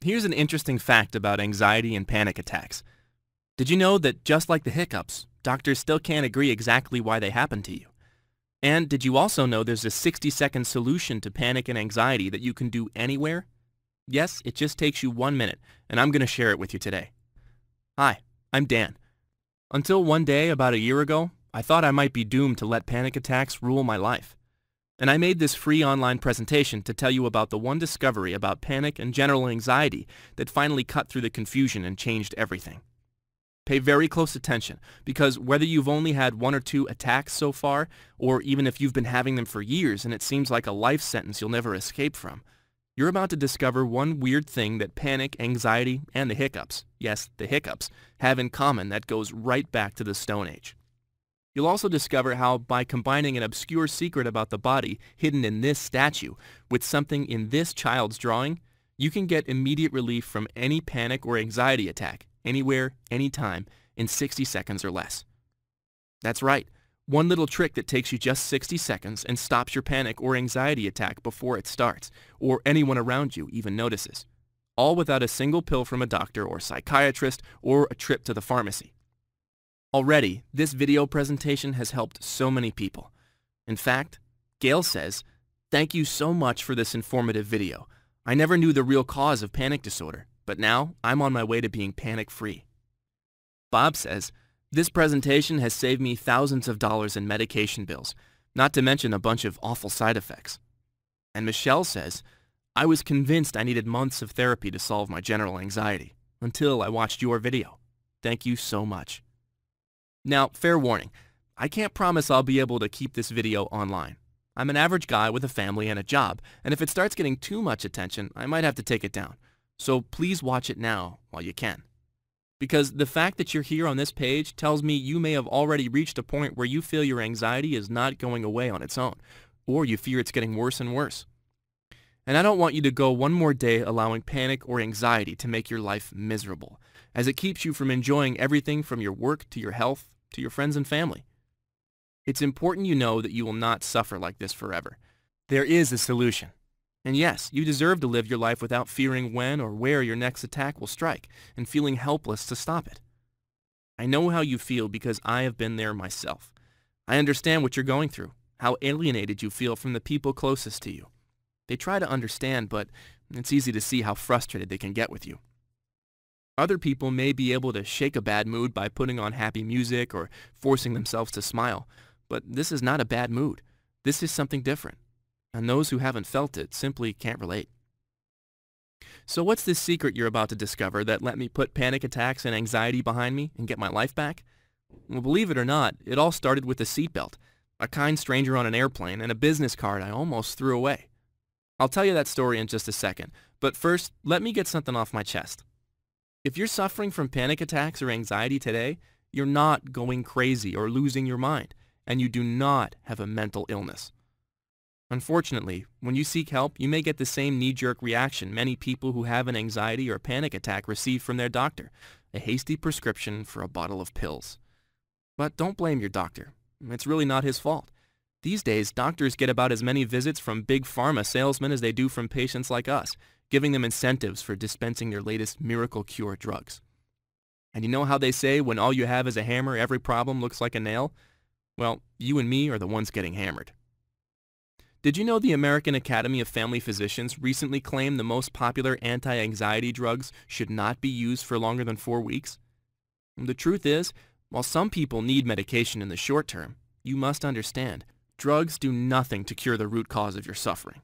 Here's an interesting fact about anxiety and panic attacks. Did you know that just like the hiccups, doctors still can't agree exactly why they happen to you? And did you also know there's a 60-second solution to panic and anxiety that you can do anywhere? Yes, it just takes you 1 minute, and I'm going to share it with you today. Hi, I'm Dan. Until one day about a year ago, I thought I might be doomed to let panic attacks rule my life. And I made this free online presentation to tell you about the one discovery about panic and general anxiety that finally cut through the confusion and changed everything. Pay very close attention, because whether you've only had 1 or 2 attacks so far, or even if you've been having them for years and it seems like a life sentence you'll never escape from, you're about to discover one weird thing that panic, anxiety, and the hiccups, yes, the hiccups, have in common that goes right back to the Stone Age. You'll also discover how, by combining an obscure secret about the body hidden in this statue with something in this child's drawing, you can get immediate relief from any panic or anxiety attack, anywhere, anytime, in 60 seconds or less. That's right, one little trick that takes you just 60 seconds and stops your panic or anxiety attack before it starts, or anyone around you even notices. All without a single pill from a doctor or psychiatrist or a trip to the pharmacy. Already, this video presentation has helped so many people. In fact, Gail says, "Thank you so much for this informative video. I never knew the real cause of panic disorder, but now I'm on my way to being panic-free." Bob says, "This presentation has saved me thousands of dollars in medication bills, not to mention a bunch of awful side effects." And Michelle says, "I was convinced I needed months of therapy to solve my general anxiety, until I watched your video. Thank you so much." Now, fair warning, I can't promise I'll be able to keep this video online. I'm an average guy with a family and a job, and if it starts getting too much attention, I might have to take it down. So please watch it now while you can. Because the fact that you're here on this page tells me you may have already reached a point where you feel your anxiety is not going away on its own, or you fear it's getting worse and worse. And I don't want you to go one more day allowing panic or anxiety to make your life miserable, as it keeps you from enjoying everything from your work to your health to your friends and family. It's important you know that you will not suffer like this forever. There is a solution. And yes, you deserve to live your life without fearing when or where your next attack will strike and feeling helpless to stop it. I know how you feel because I have been there myself. I understand what you're going through, how alienated you feel from the people closest to you. They try to understand, but it's easy to see how frustrated they can get with you. Other people may be able to shake a bad mood by putting on happy music or forcing themselves to smile, but this is not a bad mood. This is something different, and those who haven't felt it simply can't relate. So what's this secret you're about to discover that let me put panic attacks and anxiety behind me and get my life back? Well, believe it or not, it all started with a seatbelt, a kind stranger on an airplane, and a business card I almost threw away. I'll tell you that story in just a second, but first, let me get something off my chest. If you're suffering from panic attacks or anxiety today, you're not going crazy or losing your mind, and you do not have a mental illness. Unfortunately, when you seek help, you may get the same knee-jerk reaction many people who have an anxiety or panic attack receive from their doctor, a hasty prescription for a bottle of pills. But don't blame your doctor. It's really not his fault. These days, doctors get about as many visits from big pharma salesmen as they do from patients like us, giving them incentives for dispensing their latest miracle cure drugs. And you know how they say when all you have is a hammer, every problem looks like a nail? Well, you and me are the ones getting hammered. Did you know the American Academy of Family Physicians recently claimed the most popular anti-anxiety drugs should not be used for longer than 4 weeks? The truth is, while some people need medication in the short term, you must understand, drugs do nothing to cure the root cause of your suffering.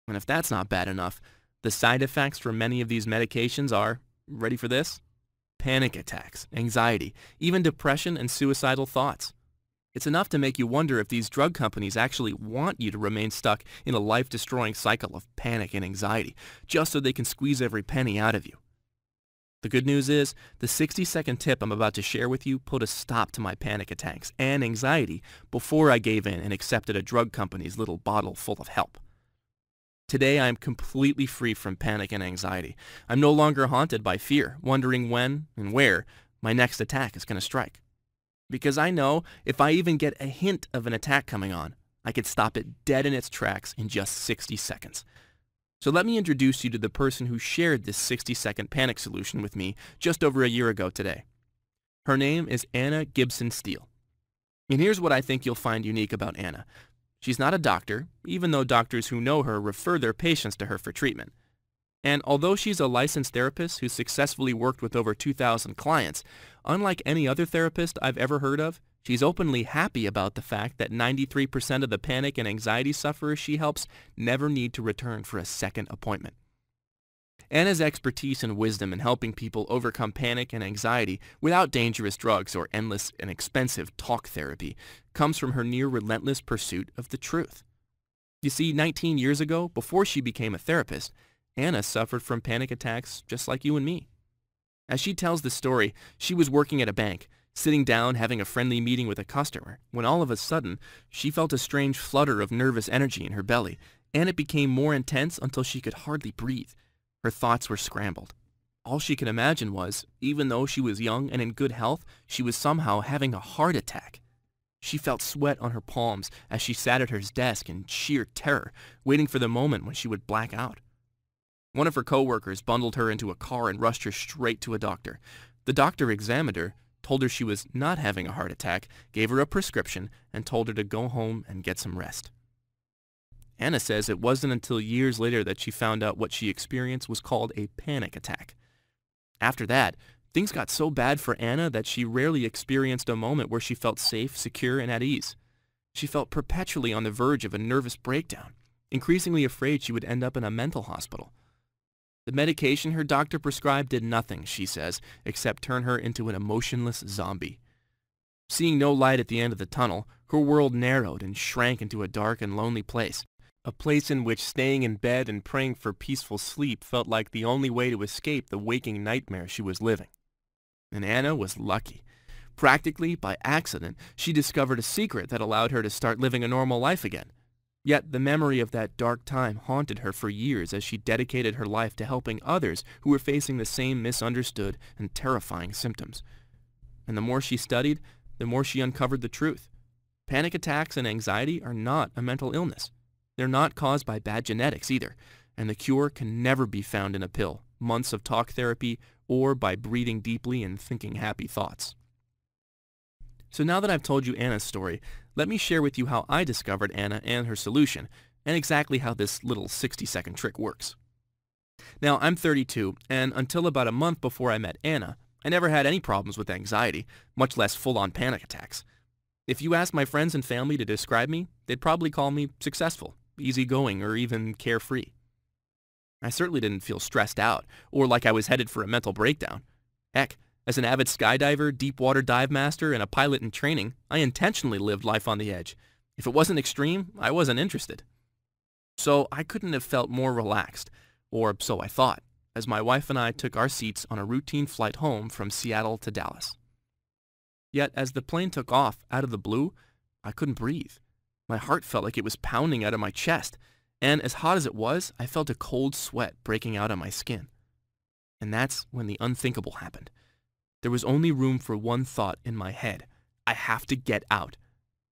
And if that's not bad enough, the side effects from many of these medications are, ready for this? Panic attacks, anxiety, even depression and suicidal thoughts. It's enough to make you wonder if these drug companies actually want you to remain stuck in a life-destroying cycle of panic and anxiety, just so they can squeeze every penny out of you. The good news is, the 60-second tip I'm about to share with you put a stop to my panic attacks and anxiety before I gave in and accepted a drug company's little bottle full of help. Today, I am completely free from panic and anxiety. I'm no longer haunted by fear, wondering when and where my next attack is going to strike. Because I know if I even get a hint of an attack coming on, I could stop it dead in its tracks in just 60 seconds. So let me introduce you to the person who shared this 60-second panic solution with me just over a year ago today. Her name is Anna Gibson Steele. And here's what I think you'll find unique about Anna. She's not a doctor, even though doctors who know her refer their patients to her for treatment. And although she's a licensed therapist who successfully worked with over 2,000 clients, unlike any other therapist I've ever heard of, she's openly happy about the fact that 93% of the panic and anxiety sufferers she helps never need to return for a second appointment. Anna's expertise and wisdom in helping people overcome panic and anxiety without dangerous drugs or endless and expensive talk therapy comes from her near-relentless pursuit of the truth. You see, 19 years ago, before she became a therapist, Anna suffered from panic attacks just like you and me. As she tells the story, she was working at a bank, sitting down having a friendly meeting with a customer, when all of a sudden, she felt a strange flutter of nervous energy in her belly, and it became more intense until she could hardly breathe. Her thoughts were scrambled. All she could imagine was, even though she was young and in good health, she was somehow having a heart attack. She felt sweat on her palms as she sat at her desk in sheer terror, waiting for the moment when she would black out. One of her coworkers bundled her into a car and rushed her straight to a doctor. The doctor examined her, told her she was not having a heart attack, gave her a prescription, and told her to go home and get some rest. Anna says it wasn't until years later that she found out what she experienced was called a panic attack. After that, things got so bad for Anna that she rarely experienced a moment where she felt safe, secure, and at ease. She felt perpetually on the verge of a nervous breakdown, increasingly afraid she would end up in a mental hospital. The medication her doctor prescribed did nothing, she says, except turn her into an emotionless zombie. Seeing no light at the end of the tunnel, her world narrowed and shrank into a dark and lonely place. A place in which staying in bed and praying for peaceful sleep felt like the only way to escape the waking nightmare she was living. And Anna was lucky. Practically by accident, she discovered a secret that allowed her to start living a normal life again. Yet the memory of that dark time haunted her for years as she dedicated her life to helping others who were facing the same misunderstood and terrifying symptoms. And the more she studied, the more she uncovered the truth. Panic attacks and anxiety are not a mental illness. They're not caused by bad genetics either, and the cure can never be found in a pill, months of talk therapy, or by breathing deeply and thinking happy thoughts. So now that I've told you Anna's story, let me share with you how I discovered Anna and her solution, and exactly how this little 60-second trick works. Now, I'm 32, and until about a month before I met Anna, I never had any problems with anxiety, much less full-on panic attacks. If you asked my friends and family to describe me, they'd probably call me successful, easygoing, or even carefree. I certainly didn't feel stressed out, or like I was headed for a mental breakdown. Heck, as an avid skydiver, deep-water dive master, and a pilot in training, I intentionally lived life on the edge. If it wasn't extreme, I wasn't interested. So I couldn't have felt more relaxed, or so I thought, as my wife and I took our seats on a routine flight home from Seattle to Dallas. Yet as the plane took off out of the blue, I couldn't breathe. My heart felt like it was pounding out of my chest, and as hot as it was, I felt a cold sweat breaking out on my skin. And that's when the unthinkable happened. There was only room for one thought in my head. I have to get out.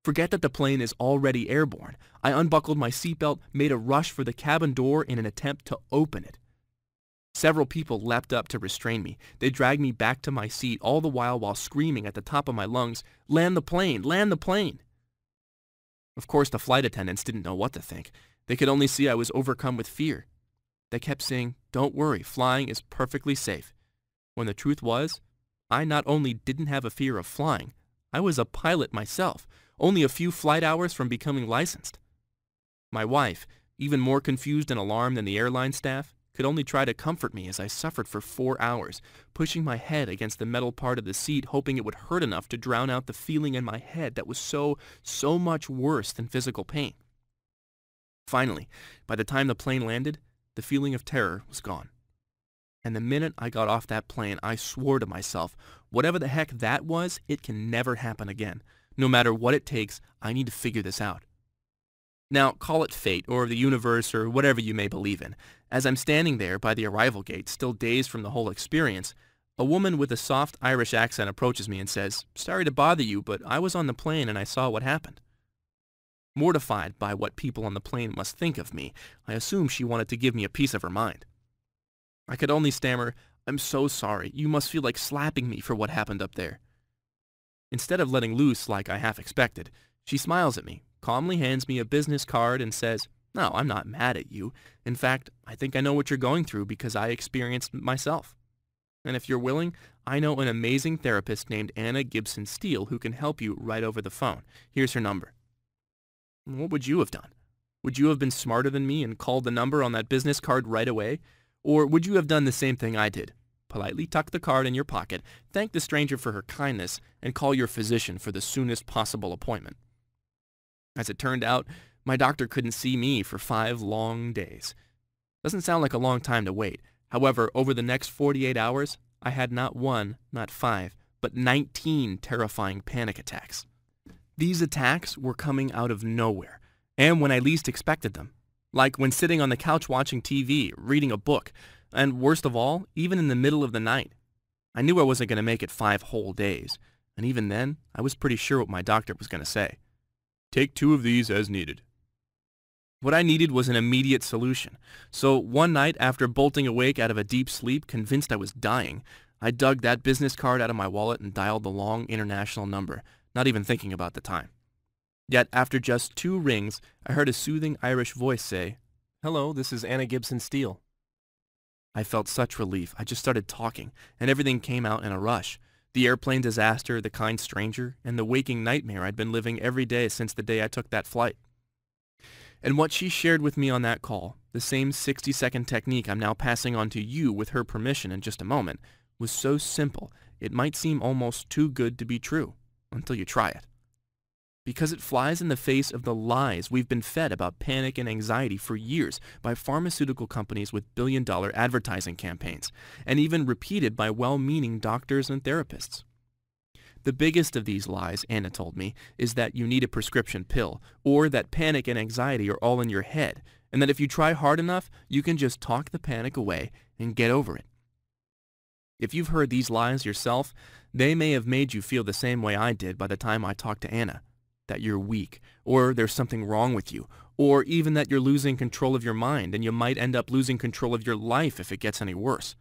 Forget that the plane is already airborne. I unbuckled my seatbelt, made a rush for the cabin door in an attempt to open it. Several people leapt up to restrain me. They dragged me back to my seat, all the while screaming at the top of my lungs, "Land the plane! Land the plane!" Of course, the flight attendants didn't know what to think. They could only see I was overcome with fear. They kept saying, "Don't worry, flying is perfectly safe." When the truth was, I not only didn't have a fear of flying, I was a pilot myself, only a few flight hours from becoming licensed. My wife, even more confused and alarmed than the airline staff, could only try to comfort me as I suffered for 4 hours, pushing my head against the metal part of the seat, hoping it would hurt enough to drown out the feeling in my head that was so much worse than physical pain. Finally, by the time the plane landed, the feeling of terror was gone. And the minute I got off that plane, I swore to myself, whatever the heck that was, it can never happen again. No matter what it takes, I need to figure this out. Now, call it fate, or the universe, or whatever you may believe in. As I'm standing there by the arrival gate, still dazed from the whole experience, a woman with a soft Irish accent approaches me and says, "Sorry to bother you, but I was on the plane and I saw what happened." Mortified by what people on the plane must think of me, I assumed she wanted to give me a piece of her mind. I could only stammer, "I'm so sorry. You must feel like slapping me for what happened up there." Instead of letting loose like I half expected, she smiles at me, calmly hands me a business card and says, "No, I'm not mad at you. In fact, I think I know what you're going through because I experienced it myself. And if you're willing, I know an amazing therapist named Anna Gibson Steele who can help you right over the phone. Here's her number." What would you have done? Would you have been smarter than me and called the number on that business card right away? Or would you have done the same thing I did? Politely tuck the card in your pocket, thank the stranger for her kindness, and call your physician for the soonest possible appointment. As it turned out, my doctor couldn't see me for 5 long days. Doesn't sound like a long time to wait. However, over the next 48 hours, I had not 1, not 5, but 19 terrifying panic attacks. These attacks were coming out of nowhere, and when I least expected them. Like when sitting on the couch watching TV, reading a book, and worst of all, even in the middle of the night. I knew I wasn't going to make it 5 whole days, and even then, I was pretty sure what my doctor was going to say. "Take 2 of these as needed." What I needed was an immediate solution, so one night after bolting awake out of a deep sleep, convinced I was dying, I dug that business card out of my wallet and dialed the long international number, not even thinking about the time. Yet after just 2 rings, I heard a soothing Irish voice say, "Hello, this is Anna Gibson Steele." I felt such relief. I just started talking, and everything came out in a rush. The airplane disaster, the kind stranger, and the waking nightmare I'd been living every day since the day I took that flight. And what she shared with me on that call, the same 60-second technique I'm now passing on to you with her permission in just a moment, was so simple it might seem almost too good to be true until you try it. Because it flies in the face of the lies we've been fed about panic and anxiety for years by pharmaceutical companies with billion-dollar advertising campaigns, and even repeated by well-meaning doctors and therapists. The biggest of these lies, Anna told me, is that you need a prescription pill, or that panic and anxiety are all in your head, and that if you try hard enough, you can just talk the panic away and get over it. If you've heard these lies yourself, they may have made you feel the same way I did by the time I talked to Anna. That you're weak, or there's something wrong with you, or even that you're losing control of your mind and you might end up losing control of your life if it gets any worse.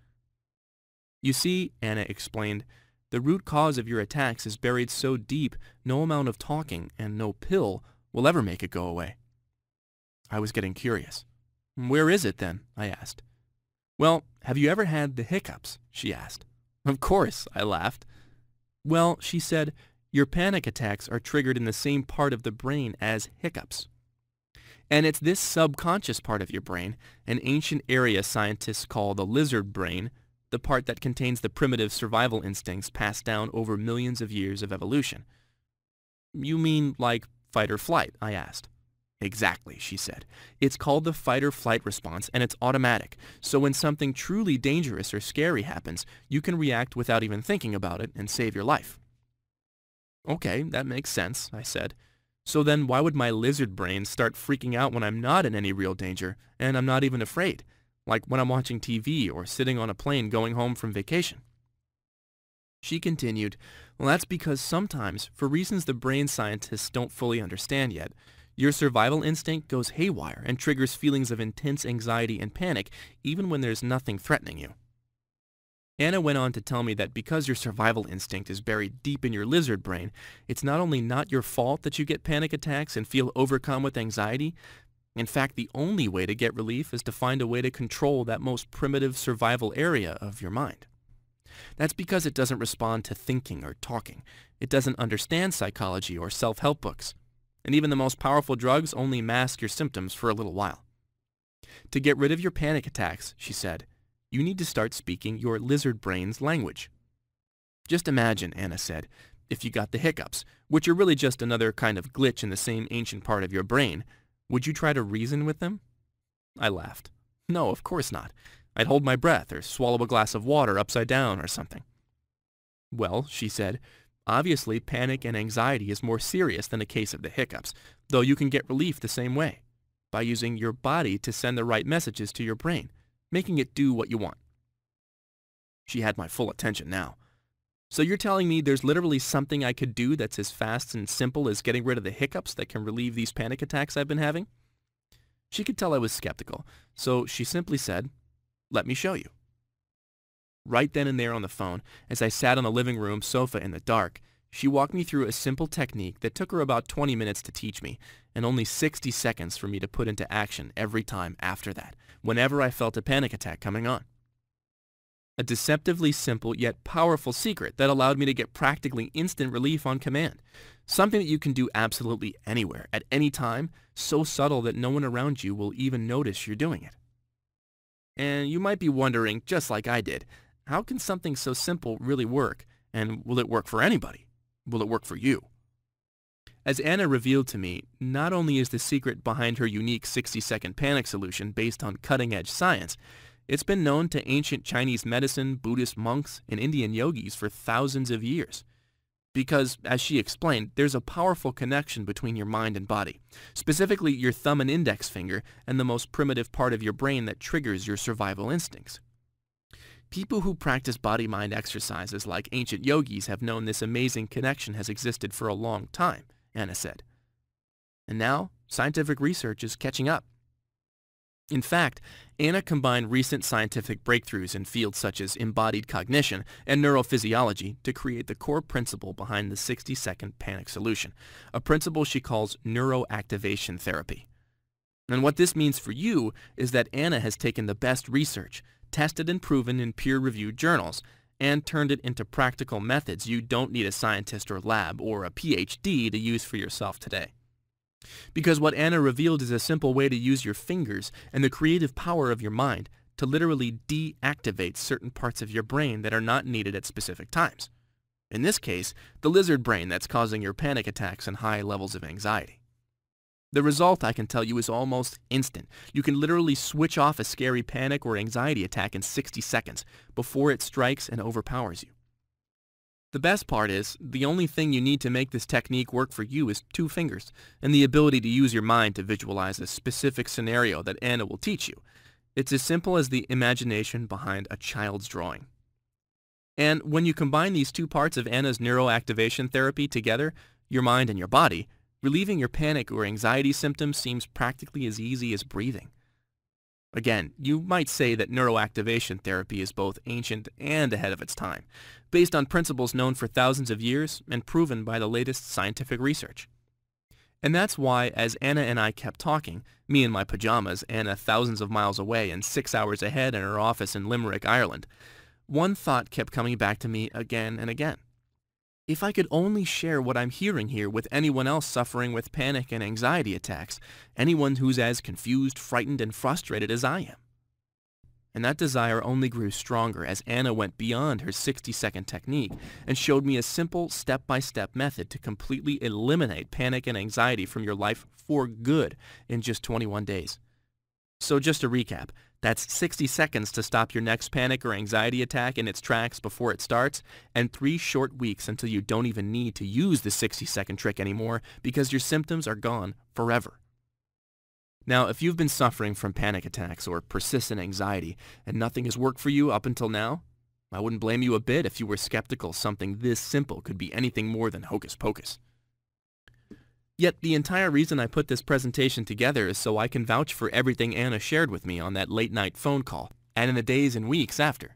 You see, Anna explained, the root cause of your attacks is buried so deep no amount of talking and no pill will ever make it go away. I was getting curious. "Where is it then?" I asked. "Well, have you ever had the hiccups?" she asked. "Of course," I laughed. "Well," she said, "your panic attacks are triggered in the same part of the brain as hiccups. And it's this subconscious part of your brain, an ancient area scientists call the lizard brain, the part that contains the primitive survival instincts passed down over millions of years of evolution." "You mean like fight or flight?" I asked. "Exactly," she said. "It's called the fight or flight response, and it's automatic. So when something truly dangerous or scary happens, you can react without even thinking about it and save your life." "Okay, that makes sense," I said. "So then why would my lizard brain start freaking out when I'm not in any real danger, and I'm not even afraid? Like when I'm watching TV or sitting on a plane going home from vacation?" She continued, "Well, that's because sometimes, for reasons the brain scientists don't fully understand yet, your survival instinct goes haywire and triggers feelings of intense anxiety and panic even when there's nothing threatening you." Anna went on to tell me that because your survival instinct is buried deep in your lizard brain, it's not only not your fault that you get panic attacks and feel overcome with anxiety. In fact, the only way to get relief is to find a way to control that most primitive survival area of your mind. That's because it doesn't respond to thinking or talking. It doesn't understand psychology or self-help books. And even the most powerful drugs only mask your symptoms for a little while. To get rid of your panic attacks, she said, you need to start speaking your lizard brain's language. Just imagine, Anna said, if you got the hiccups, which are really just another kind of glitch in the same ancient part of your brain, would you try to reason with them? I laughed. No, of course not. I'd hold my breath or swallow a glass of water upside down or something. Well, she said, obviously panic and anxiety is more serious than a case of the hiccups, though you can get relief the same way, by using your body to send the right messages to your brain, making it do what you want. She had my full attention now. So you're telling me there's literally something I could do that's as fast and simple as getting rid of the hiccups that can relieve these panic attacks I've been having? She could tell I was skeptical, so she simply said, "Let me show you." Right then and there on the phone, as I sat on the living room sofa in the dark, she walked me through a simple technique that took her about 20 minutes to teach me, and only 60 seconds for me to put into action every time after that, whenever I felt a panic attack coming on. A deceptively simple yet powerful secret that allowed me to get practically instant relief on command. Something that you can do absolutely anywhere, at any time, so subtle that no one around you will even notice you're doing it. And you might be wondering, just like I did, how can something so simple really work? And will it work for anybody? Will it work for you? As Anna revealed to me, not only is the secret behind her unique 60-second panic solution based on cutting-edge science, it's been known to ancient Chinese medicine, Buddhist monks, and Indian yogis for thousands of years. Because, as she explained, there's a powerful connection between your mind and body, specifically your thumb and index finger and the most primitive part of your brain that triggers your survival instincts. People who practice body-mind exercises like ancient yogis have known this amazing connection has existed for a long time, Anna said. And now, scientific research is catching up. In fact, Anna combined recent scientific breakthroughs in fields such as embodied cognition and neurophysiology to create the core principle behind the 60-second panic solution, a principle she calls neuroactivation therapy. And what this means for you is that Anna has taken the best research, tested and proven in peer-reviewed journals, and turned it into practical methods you don't need a scientist or lab or a PhD to use for yourself today. Because what Anna revealed is a simple way to use your fingers and the creative power of your mind to literally deactivate certain parts of your brain that are not needed at specific times. In this case, the lizard brain that's causing your panic attacks and high levels of anxiety. The result, I can tell you, is almost instant. You can literally switch off a scary panic or anxiety attack in 60 seconds before it strikes and overpowers you. The best part is, the only thing you need to make this technique work for you is 2 fingers, and the ability to use your mind to visualize a specific scenario that Anna will teach you. It's as simple as the imagination behind a child's drawing. And when you combine these 2 parts of Anna's neuroactivation therapy together, your mind and your body, relieving your panic or anxiety symptoms seems practically as easy as breathing. Again, you might say that neuroactivation therapy is both ancient and ahead of its time, based on principles known for thousands of years and proven by the latest scientific research. And that's why, as Anna and I kept talking, me in my pajamas, Anna thousands of miles away and 6 hours ahead in her office in Limerick, Ireland, one thought kept coming back to me again and again. If I could only share what I'm hearing here with anyone else suffering with panic and anxiety attacks, anyone who's as confused, frightened, and frustrated as I am. And that desire only grew stronger as Anna went beyond her 60-second technique and showed me a simple step-by-step method to completely eliminate panic and anxiety from your life for good in just 21 days. So just to recap, that's 60 seconds to stop your next panic or anxiety attack in its tracks before it starts, and 3 short weeks until you don't even need to use the 60-second trick anymore because your symptoms are gone forever. Now, if you've been suffering from panic attacks or persistent anxiety and nothing has worked for you up until now, I wouldn't blame you a bit if you were skeptical something this simple could be anything more than hocus pocus. Yet the entire reason I put this presentation together is so I can vouch for everything Anna shared with me on that late-night phone call and in the days and weeks after.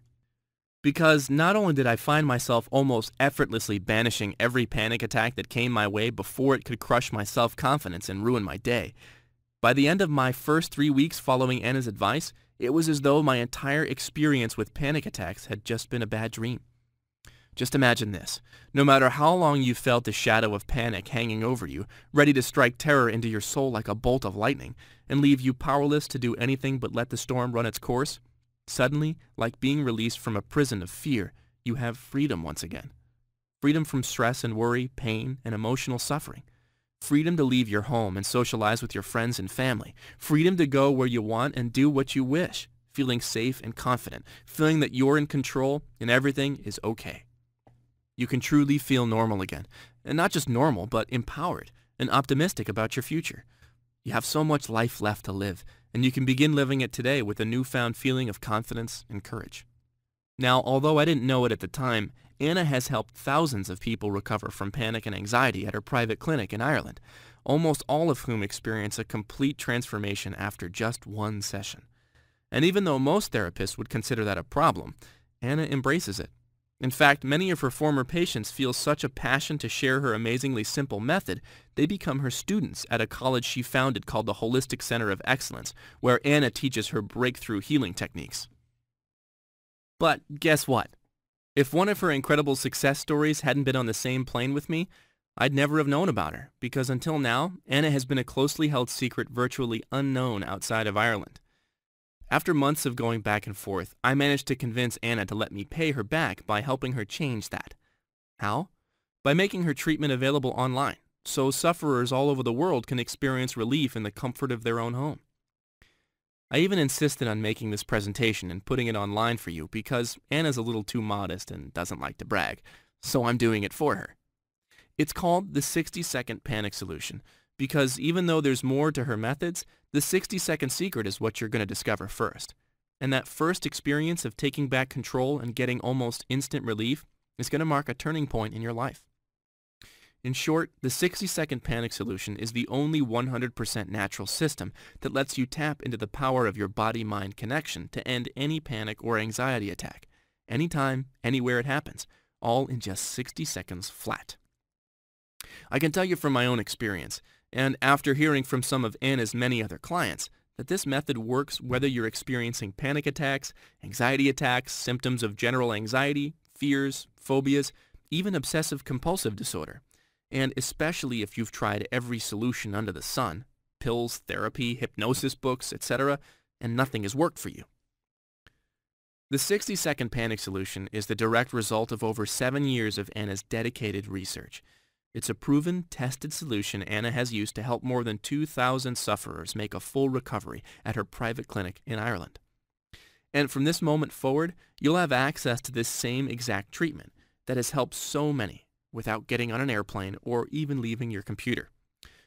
Because not only did I find myself almost effortlessly banishing every panic attack that came my way before it could crush my self-confidence and ruin my day, by the end of my first 3 weeks following Anna's advice, it was as though my entire experience with panic attacks had just been a bad dream. Just imagine this. No matter how long you felt the shadow of panic hanging over you, ready to strike terror into your soul like a bolt of lightning, and leave you powerless to do anything but let the storm run its course, suddenly, like being released from a prison of fear, you have freedom once again. Freedom from stress and worry, pain, and emotional suffering. Freedom to leave your home and socialize with your friends and family. Freedom to go where you want and do what you wish, feeling safe and confident, feeling that you're in control and everything is okay. You can truly feel normal again, and not just normal, but empowered and optimistic about your future. You have so much life left to live, and you can begin living it today with a newfound feeling of confidence and courage. Now, although I didn't know it at the time, Anna has helped thousands of people recover from panic and anxiety at her private clinic in Ireland, almost all of whom experience a complete transformation after just one session. And even though most therapists would consider that a problem, Anna embraces it. In fact, many of her former patients feel such a passion to share her amazingly simple method, they become her students at a college she founded called the Holistic Center of Excellence, where Anna teaches her breakthrough healing techniques. But guess what? If one of her incredible success stories hadn't been on the same plane with me, I'd never have known about her, because until now, Anna has been a closely held secret virtually unknown outside of Ireland. After months of going back and forth, I managed to convince Anna to let me pay her back by helping her change that. How? By making her treatment available online, so sufferers all over the world can experience relief in the comfort of their own home. I even insisted on making this presentation and putting it online for you because Anna's a little too modest and doesn't like to brag, so I'm doing it for her. It's called the 60-second panic solution because even though there's more to her methods, the 60-second secret is what you're going to discover first. And that first experience of taking back control and getting almost instant relief is going to mark a turning point in your life. In short, the 60-second panic solution is the only 100% natural system that lets you tap into the power of your body-mind connection to end any panic or anxiety attack, anytime, anywhere it happens, all in just 60 seconds flat. I can tell you from my own experience, and after hearing from some of Anna's many other clients, that this method works whether you're experiencing panic attacks, anxiety attacks, symptoms of general anxiety, fears, phobias, even obsessive-compulsive disorder, and especially if you've tried every solution under the sun, pills, therapy, hypnosis books, etc., and nothing has worked for you. The 60-second panic solution is the direct result of over 7 years of Anna's dedicated research. It's a proven, tested solution Anna has used to help more than 2,000 sufferers make a full recovery at her private clinic in Ireland. And from this moment forward, you'll have access to this same exact treatment that has helped so many without getting on an airplane or even leaving your computer.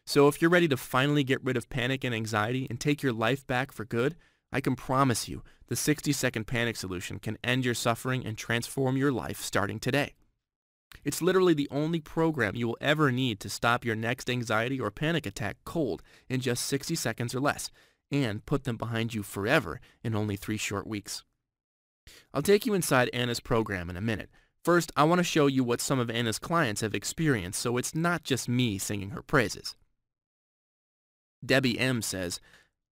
So if you're ready to finally get rid of panic and anxiety and take your life back for good, I can promise you the 60-second panic solution can end your suffering and transform your life starting today. It's literally the only program you will ever need to stop your next anxiety or panic attack cold in just 60 seconds or less, and put them behind you forever in only 3 short weeks. I'll take you inside Anna's program in a minute. First, I want to show you what some of Anna's clients have experienced so it's not just me singing her praises. Debbie M. says,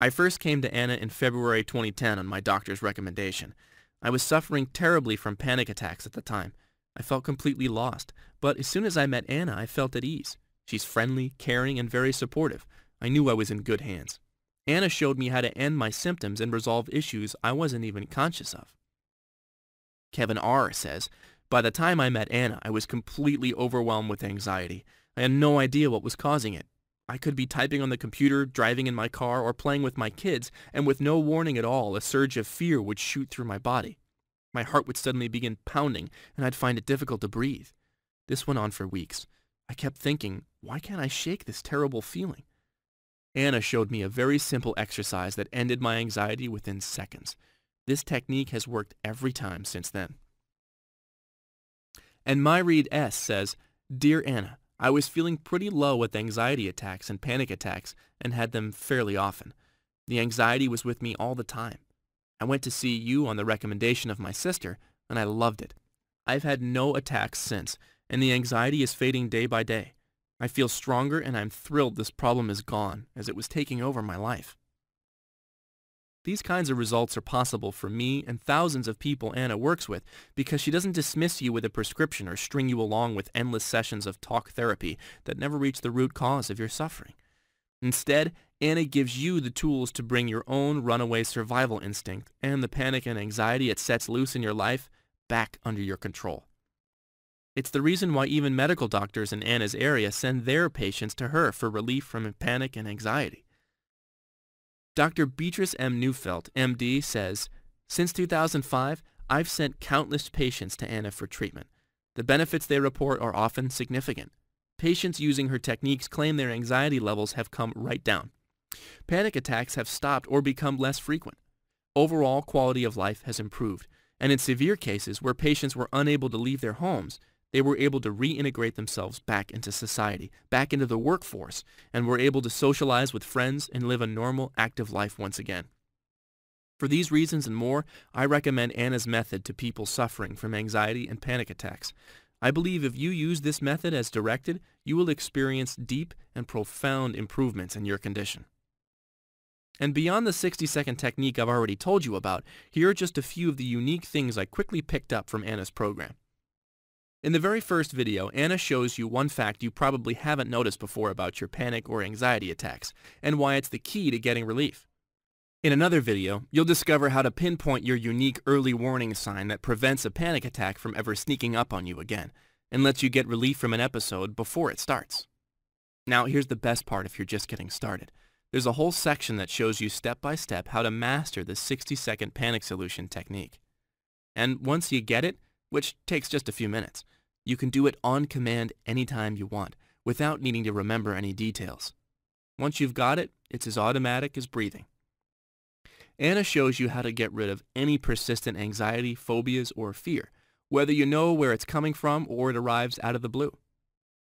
I first came to Anna in February 2010 on my doctor's recommendation. I was suffering terribly from panic attacks at the time. I felt completely lost, but as soon as I met Anna, I felt at ease. She's friendly, caring, and very supportive. I knew I was in good hands. Anna showed me how to end my symptoms and resolve issues I wasn't even conscious of. Kevin R. says, by the time I met Anna, I was completely overwhelmed with anxiety. I had no idea what was causing it. I could be typing on the computer, driving in my car, or playing with my kids, and with no warning at all, a surge of fear would shoot through my body. My heart would suddenly begin pounding, and I'd find it difficult to breathe. This went on for weeks. I kept thinking, why can't I shake this terrible feeling? Anna showed me a very simple exercise that ended my anxiety within seconds. This technique has worked every time since then. And MyRead S. says, Dear Anna, I was feeling pretty low with anxiety attacks and panic attacks and had them fairly often. The anxiety was with me all the time. I went to see you on the recommendation of my sister, and I loved it. I've had no attacks since, and the anxiety is fading day by day. I feel stronger, and I'm thrilled this problem is gone, as it was taking over my life. These kinds of results are possible for me and thousands of people Anna works with because she doesn't dismiss you with a prescription or string you along with endless sessions of talk therapy that never reach the root cause of your suffering. Instead, Anna gives you the tools to bring your own runaway survival instinct and the panic and anxiety it sets loose in your life back under your control. It's the reason why even medical doctors in Anna's area send their patients to her for relief from panic and anxiety. Dr. Beatrice M. Neufeld, MD, says, Since 2005, I've sent countless patients to Anna for treatment. The benefits they report are often significant. Patients using her techniques claim their anxiety levels have come right down. Panic attacks have stopped or become less frequent. Overall quality of life has improved, And in severe cases where patients were unable to leave their homes, they were able to reintegrate themselves back into society, back into the workforce, and were able to socialize with friends and live a normal, active life once again. For these reasons and more, I recommend Anna's method to people suffering from anxiety and panic attacks. I believe if you use this method as directed, you will experience deep and profound improvements in your condition. And beyond the 60-second technique I've already told you about, here are just a few of the unique things I quickly picked up from Anna's program. In the very first video, Anna shows you one fact you probably haven't noticed before about your panic or anxiety attacks, and why it's the key to getting relief. In another video, you'll discover how to pinpoint your unique early warning sign that prevents a panic attack from ever sneaking up on you again, and lets you get relief from an episode before it starts. Now, here's the best part if you're just getting started. There's a whole section that shows you step by step how to master the 60-second panic solution technique. And once you get it, which takes just a few minutes, you can do it on command anytime you want, without needing to remember any details. Once you've got it, it's as automatic as breathing. Anna shows you how to get rid of any persistent anxiety, phobias, or fear, whether you know where it's coming from or it arrives out of the blue.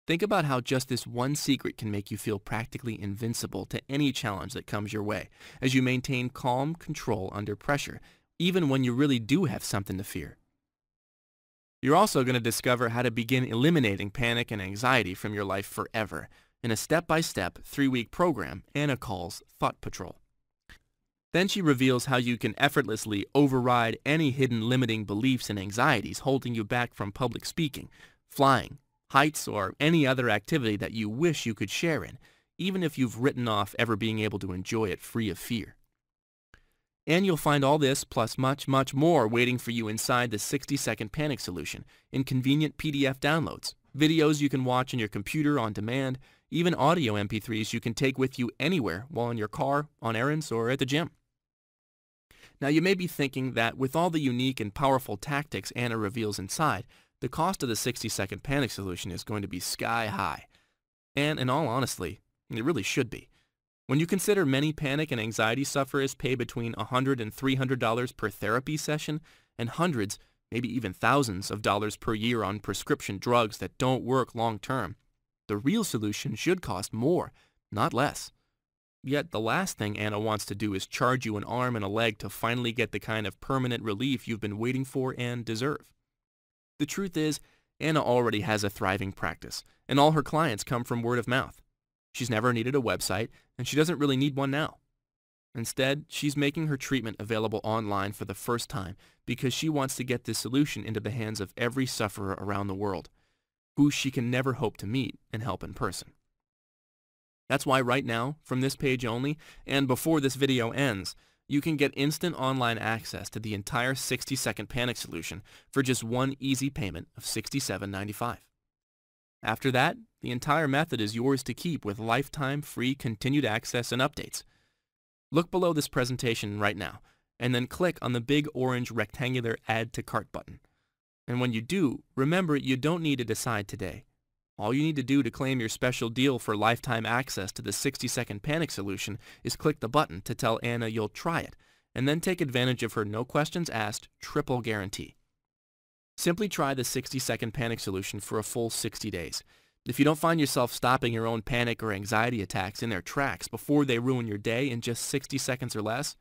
Think about how just this one secret can make you feel practically invincible to any challenge that comes your way, as you maintain calm control under pressure, even when you really do have something to fear. You're also going to discover how to begin eliminating panic and anxiety from your life forever in a step-by-step 3-week program Anna calls Thought Patrol. Then she reveals how you can effortlessly override any hidden limiting beliefs and anxieties holding you back from public speaking, flying, heights, or any other activity that you wish you could share in, even if you've written off ever being able to enjoy it free of fear. And you'll find all this plus much, much more waiting for you inside the 60-second panic solution in convenient PDF downloads, videos you can watch on your computer on demand, even audio MP3s you can take with you anywhere while in your car, on errands, or at the gym. Now you may be thinking that with all the unique and powerful tactics Anna reveals inside, the cost of the 60-second panic solution is going to be sky high. And in all honesty, it really should be. When you consider many panic and anxiety sufferers pay between $100 and $300 per therapy session, and hundreds, maybe even thousands of dollars per year on prescription drugs that don't work long term, the real solution should cost more, not less. Yet the last thing Anna wants to do is charge you an arm and a leg to finally get the kind of permanent relief you've been waiting for and deserve. The truth is, Anna already has a thriving practice, and all her clients come from word of mouth. She's never needed a website, and she doesn't really need one now. Instead, she's making her treatment available online for the first time because she wants to get this solution into the hands of every sufferer around the world, who she can never hope to meet and help in person. That's why right now, from this page only, and before this video ends, you can get instant online access to the entire 60-second panic solution for just one easy payment of $67.95. After that, the entire method is yours to keep with lifetime free continued access and updates. Look below this presentation right now, and then click on the big orange rectangular Add to Cart button. And when you do, remember you don't need to decide today. All you need to do to claim your special deal for lifetime access to the 60-second panic solution is click the button to tell Anna you'll try it, and then take advantage of her no questions asked triple guarantee. Simply try the 60-second panic solution for a full 60 days. If you don't find yourself stopping your own panic or anxiety attacks in their tracks before they ruin your day in just 60 seconds or less,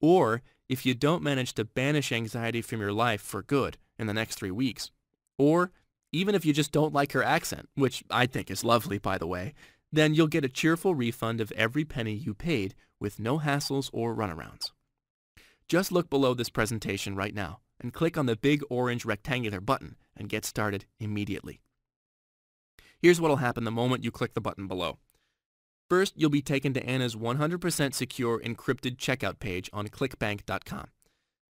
or if you don't manage to banish anxiety from your life for good in the next 3 weeks, or even if you just don't like her accent, which I think is lovely by the way, then you'll get a cheerful refund of every penny you paid with no hassles or runarounds. Just look below this presentation right now and click on the big orange rectangular button and get started immediately. Here's what will happen the moment you click the button below. First, you'll be taken to Anna's 100% secure encrypted checkout page on clickbank.com.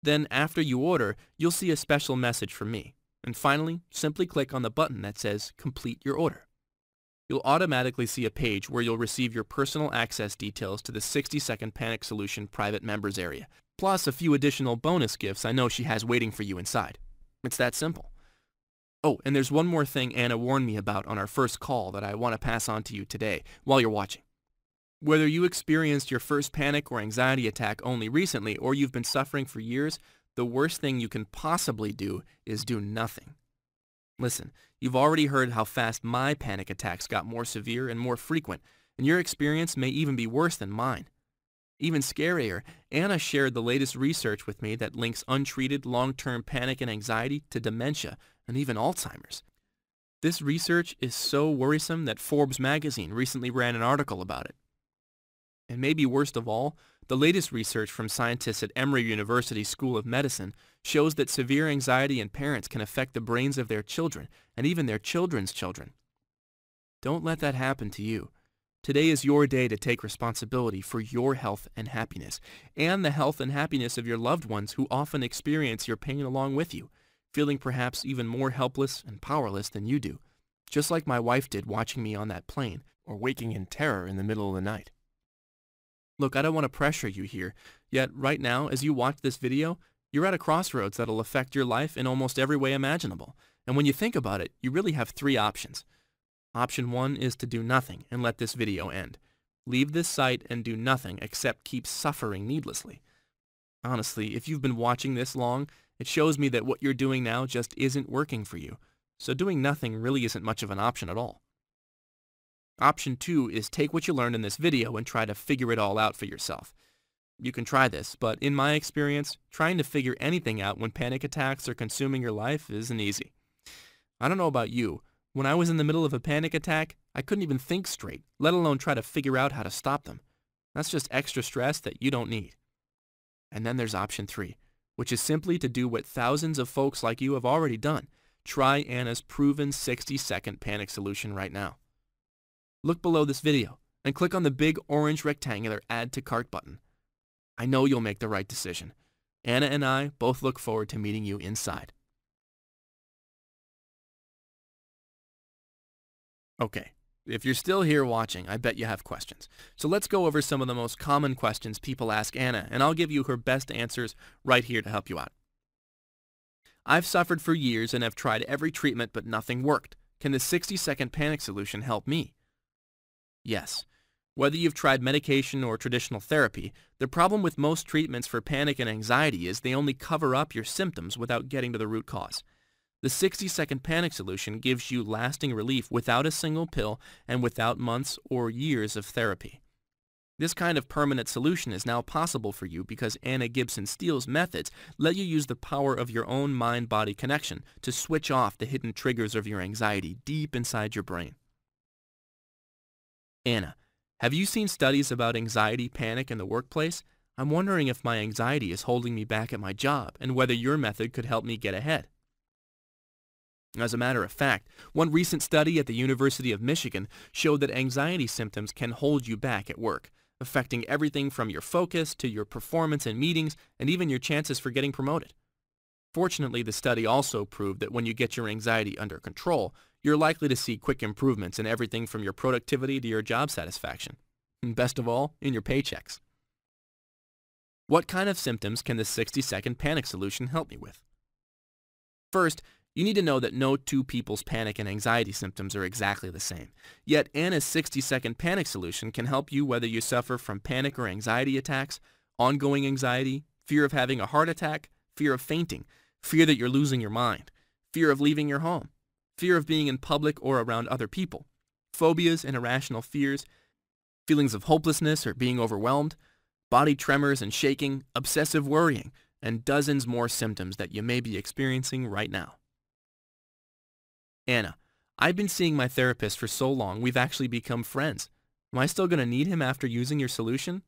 Then after you order, you'll see a special message from me. And finally, simply click on the button that says Complete Your Order. You'll automatically see a page where you'll receive your personal access details to the 60-second panic solution private members area, plus a few additional bonus gifts I know she has waiting for you inside. It's that simple. Oh, and there's one more thing Anna warned me about on our first call that I want to pass on to you today while you're watching. Whether you experienced your first panic or anxiety attack only recently or you've been suffering for years, the worst thing you can possibly do is do nothing. Listen, you've already heard how fast my panic attacks got more severe and more frequent, and your experience may even be worse than mine. Even scarier, Anna shared the latest research with me that links untreated long-term panic and anxiety to dementia and even Alzheimer's. This research is so worrisome that Forbes magazine recently ran an article about it. And maybe worst of all, the latest research from scientists at Emory University School of Medicine shows that severe anxiety in parents can affect the brains of their children and even their children's children. Don't let that happen to you. Today is your day to take responsibility for your health and happiness, and the health and happiness of your loved ones who often experience your pain along with you, feeling perhaps even more helpless and powerless than you do, just like my wife did watching me on that plane or waking in terror in the middle of the night. Look, I don't want to pressure you here, yet right now, as you watch this video, you're at a crossroads that'll affect your life in almost every way imaginable. And when you think about it, you really have three options. Option 1 is to do nothing and let this video end. Leave this site and do nothing except keep suffering needlessly. Honestly, if you've been watching this long, it shows me that what you're doing now just isn't working for you. So doing nothing really isn't much of an option at all. Option 2 is take what you learned in this video and try to figure it all out for yourself. You can try this, but in my experience, trying to figure anything out when panic attacks are consuming your life isn't easy. I don't know about you. When I was in the middle of a panic attack, I couldn't even think straight, let alone try to figure out how to stop them. That's just extra stress that you don't need. And then there's option 3, which is simply to do what thousands of folks like you have already done. Try Anna's proven 60-second panic solution right now. Look below this video and click on the big orange rectangular Add to Cart button. I know you'll make the right decision. Anna and I both look forward to meeting you inside. Okay, if you're still here watching, I bet you have questions. So let's go over some of the most common questions people ask Anna, and I'll give you her best answers right here to help you out. I've suffered for years and have tried every treatment, but nothing worked. Can the 60-second panic solution help me? Yes. Whether you've tried medication or traditional therapy, the problem with most treatments for panic and anxiety is they only cover up your symptoms without getting to the root cause. The 60-second panic solution gives you lasting relief without a single pill and without months or years of therapy. This kind of permanent solution is now possible for you because Anna Gibson Steele's methods let you use the power of your own mind-body connection to switch off the hidden triggers of your anxiety deep inside your brain. Anna, have you seen studies about anxiety, panic in the workplace? I'm wondering if my anxiety is holding me back at my job and whether your method could help me get ahead. As a matter of fact, one recent study at the University of Michigan showed that anxiety symptoms can hold you back at work, affecting everything from your focus to your performance in meetings and even your chances for getting promoted. Fortunately, the study also proved that when you get your anxiety under control, you're likely to see quick improvements in everything from your productivity to your job satisfaction. And best of all, in your paychecks. What kind of symptoms can the 60-second panic solution help me with? First, you need to know that no two people's panic and anxiety symptoms are exactly the same. Yet Anna's 60-second panic solution can help you whether you suffer from panic or anxiety attacks, ongoing anxiety, fear of having a heart attack, fear of fainting, fear that you're losing your mind, fear of leaving your home, fear of being in public or around other people, phobias and irrational fears, feelings of hopelessness or being overwhelmed, body tremors and shaking, obsessive worrying, and dozens more symptoms that you may be experiencing right now. Anna, I've been seeing my therapist for so long we've actually become friends. Am I still going to need him after using your solution?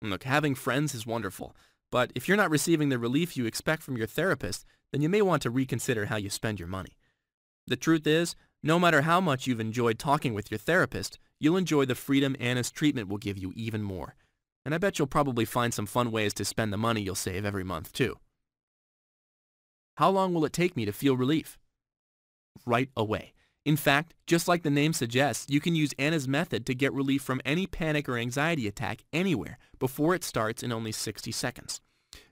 Look, having friends is wonderful, but if you're not receiving the relief you expect from your therapist, then you may want to reconsider how you spend your money. The truth is, no matter how much you've enjoyed talking with your therapist, you'll enjoy the freedom Anna's treatment will give you even more. And I bet you'll probably find some fun ways to spend the money you'll save every month, too. How long will it take me to feel relief? Right away. In fact, just like the name suggests, you can use Anna's method to get relief from any panic or anxiety attack anywhere before it starts in only 60 seconds.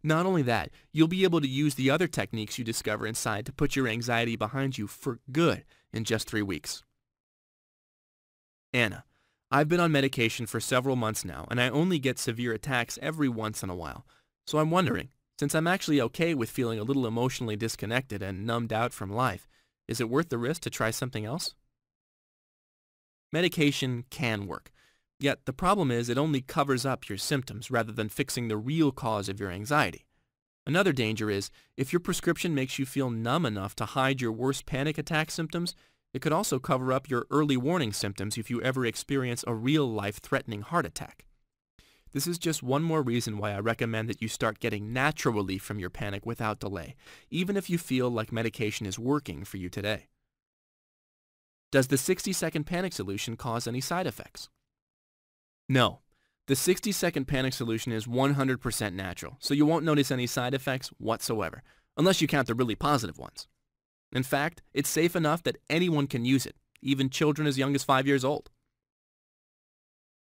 Not only that, you'll be able to use the other techniques you discover inside to put your anxiety behind you for good in just 3 weeks. Anna, I've been on medication for several months now, and I only get severe attacks every once in a while. So I'm wondering, Since I'm actually okay with feeling a little emotionally disconnected and numbed out from life, is it worth the risk to try something else? Medication can work, yet the problem is it only covers up your symptoms rather than fixing the real cause of your anxiety. Another danger is, if your prescription makes you feel numb enough to hide your worst panic attack symptoms, it could also cover up your early warning symptoms if you ever experience a real life-threatening heart attack. This is just one more reason why I recommend that you start getting natural relief from your panic without delay, even if you feel like medication is working for you today. Does the 60-second panic solution cause any side effects? No. The 60-second panic solution is 100% natural, so you won't notice any side effects whatsoever, unless you count the really positive ones. In fact, it's safe enough that anyone can use it, even children as young as 5 years old.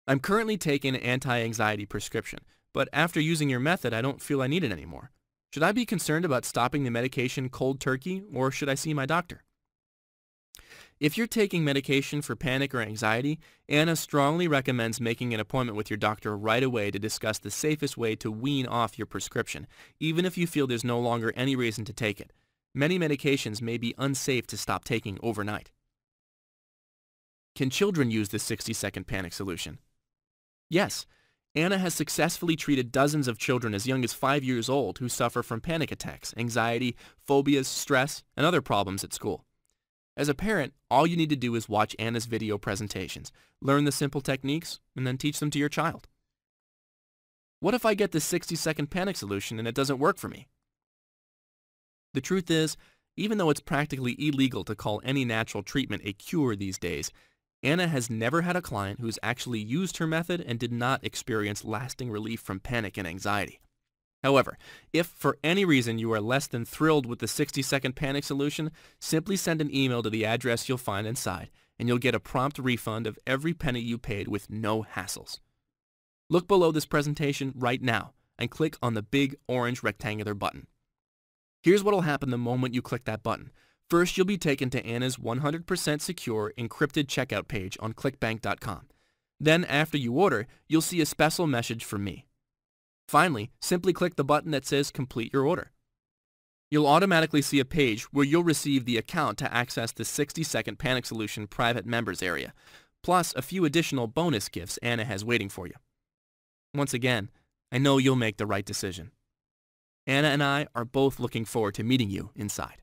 I'm currently taking an anti-anxiety prescription, but after using your method, I don't feel I need it anymore. Should I be concerned about stopping the medication cold turkey, or should I see my doctor? If you're taking medication for panic or anxiety, Anna strongly recommends making an appointment with your doctor right away to discuss the safest way to wean off your prescription, even if you feel there's no longer any reason to take it. Many medications may be unsafe to stop taking overnight. Can children use the 60-second panic solution? Yes. Anna has successfully treated dozens of children as young as 5 years old who suffer from panic attacks, anxiety, phobias, stress, and other problems at school. As a parent, all you need to do is watch Anna's video presentations, learn the simple techniques, and then teach them to your child. What if I get the 60-second panic solution and it doesn't work for me? The truth is, even though it's practically illegal to call any natural treatment a cure these days, Anna has never had a client who's actually used her method and did not experience lasting relief from panic and anxiety. However, if for any reason you are less than thrilled with the 60-second panic solution, simply send an email to the address you'll find inside, and you'll get a prompt refund of every penny you paid with no hassles. Look below this presentation right now and click on the big orange rectangular button. Here's what will happen the moment you click that button. First, you'll be taken to Anna's 100% secure encrypted checkout page on clickbank.com. Then, after you order, you'll see a special message from me. Finally, simply click the button that says Complete Your Order. You'll automatically see a page where you'll receive the account to access the 60-second panic solution private members area, plus a few additional bonus gifts Anna has waiting for you. Once again, I know you'll make the right decision. Anna and I are both looking forward to meeting you inside.